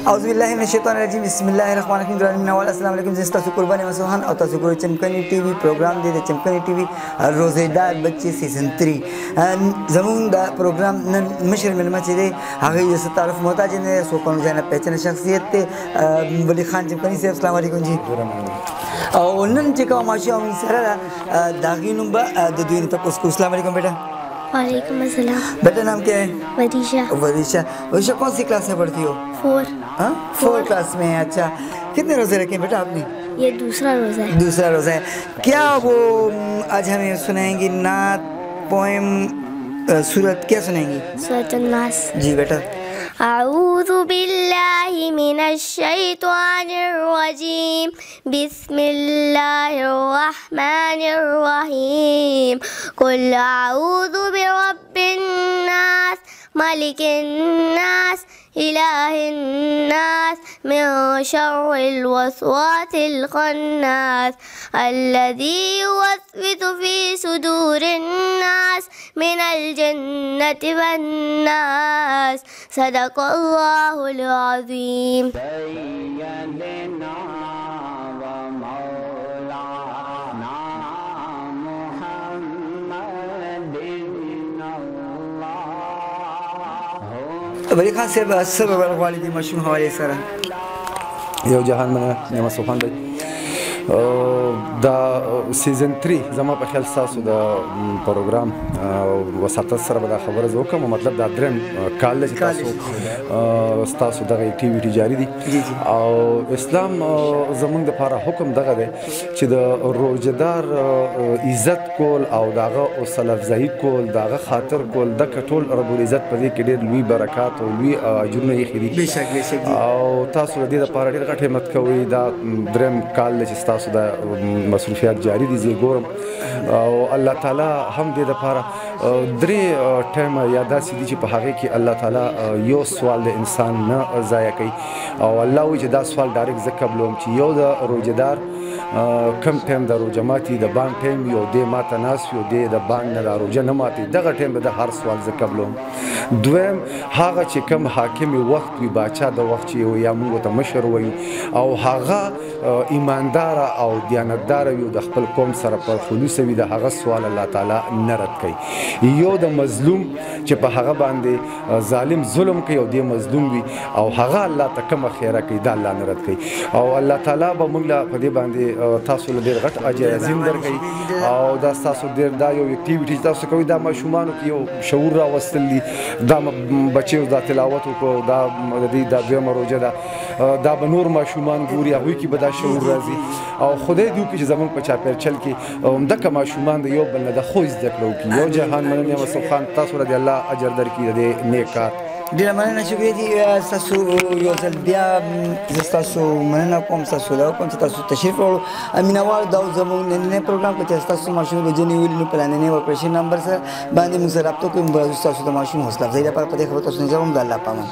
اعوذ بالله من الشیطان الرجیم بسم الله الرحمن الرحیم ګرانو نوال السلام علیکم زه تاسو قرباني مسوحان او تاسو ګورئ چمکني ټي وي پروګرام دی د چمکني ټي وي روزیدار بچي سیزن 3 زمون دا پروګرام نن مشر ملما چې دی هغه یې تعارف محتاج نه سو کوم ځای نه پہچان شخصیت ته ولی خان چمکني صاحب السلام علیکم جی او نن چې کوم ماشوم سره داغي نوم به د دوی ته پوښتنه السلام علیکم بیٹا वालेकुम अस्सलाम। बेटा नाम क्या है? वरीशा। वरीशा, वरीशा कौन सी क्लास में पढ़ती हो? 4। हाँ 4 क्लास में। अच्छा, कितने रोजे रखे बेटा आपने? ये दूसरा रोजा है। दूसरा रोजा है। क्या वो आज हमें सुनाएंगी नात पोएम सूरत क्या सुनाएंगी? सूरत अन्नास। जी बेटा। अऊज़ु बिल्लाहि मिनश्शैतानिर्रजीम बिस्मिल्लाहिर्रहमानिर्रहीम कुल अऊज़ु बिरब्बिन्नास मलिकिन्नास इलाहिन्नास मिन शर्रिल वस्वासिल खन्नास अल्लज़ी युवस्विसु फ़ी सुदूरिन्नास मिनल जन्नति वन्नास सदक़ल्लाहुल अज़ीम। वली खान साहब सब वालिदी मशहूर हवाले सर یو جهان مننه نعمت سبحان دی دا سیزن 3 زما په خیال تاسو د پروګرام وساتت سره به دا خبره زه وکړم مطلب دا درېم کال دی چې تاسو دغه اکټیویټي جاري دي او اسلام زموږ دپاره حکم دغه دی چې د روژهدار عزت کول او د هغه حوصله افزایي کول د هغه خاطر کول دغه ټول رب العزت په دې کې ډېر لوی برکات او لوی اجرونه ایښي دي او تاسو د دې دپاره ډېر غټ همت کوئ دا درېم کال دی چې تاسو د مصروفیات جاری دي زه ګورم او الله تعالی هم دې دپاره درې ټایمه یا داسې دي چې په هغې کې الله تعالی یو سوال د انسان نه ضایع کوي او الله وایي چې دا سوال ډایرکټ زه قبلوم چې یو د روژهدار کم ټایم د روژه ماتي د بانک ټایم یو دی ماته ناست یو دی د بانک نه د روژه نه ماتي دغه ټایم به د هر سوال زه قبلوم دویم هغه چې کم حاکم وخت وي باچا د وخت چې یا موږ ته مشر وایو او هغه ایمانداره او دیانتداره وي د خپل قوم سره په خلوص وي د هغه سوال الله تعالی نه رد کوي یو د مظلوم چې په هغه باندې ظالم ظلم کوي او دی مظلوم وي او هغه الله ته کومه خیره کوي دا الله نه رد کوي او الله تعالی به موږ له په دې باندې تاسو له ډېر غټ اجر عظیم درکوي او دا ستاسو ډېر دا یو اکټیویټي تاسو کوئ دا ماشومانو کې یو شعور راوستل دي دا بچیو دا تلاوت وکړو دا د دې دا دویمه روژه ده دا به نور ماشومان ګوري هغوی کې به دا شعور راځي او خدای دې وکړي چې زموږ په چاپېرچل کې همدغه ماشومان د یو بل نه د ښو زده کړه وکړي یو جهان مننه یم خان تاسو له دې الله اجر درکړي د دې نیک کار ډېره مننه شکریه دي ستاسو یو ځل بیا زه ستاسو مننه کوم ستاسو دا کوم چې تاسو تشریف راوړو مینهوال دا زموږ نننی پروګرام کې چې ستاسو ماشوم روژه نیولي نو په لاندنۍ اپریشن نمبر سره باندې موږ سره رابطه کوو موږ ستاسو د ماشوم حوصله افزایي لپاره په دې خبره تاسو نظر هم د الله په امان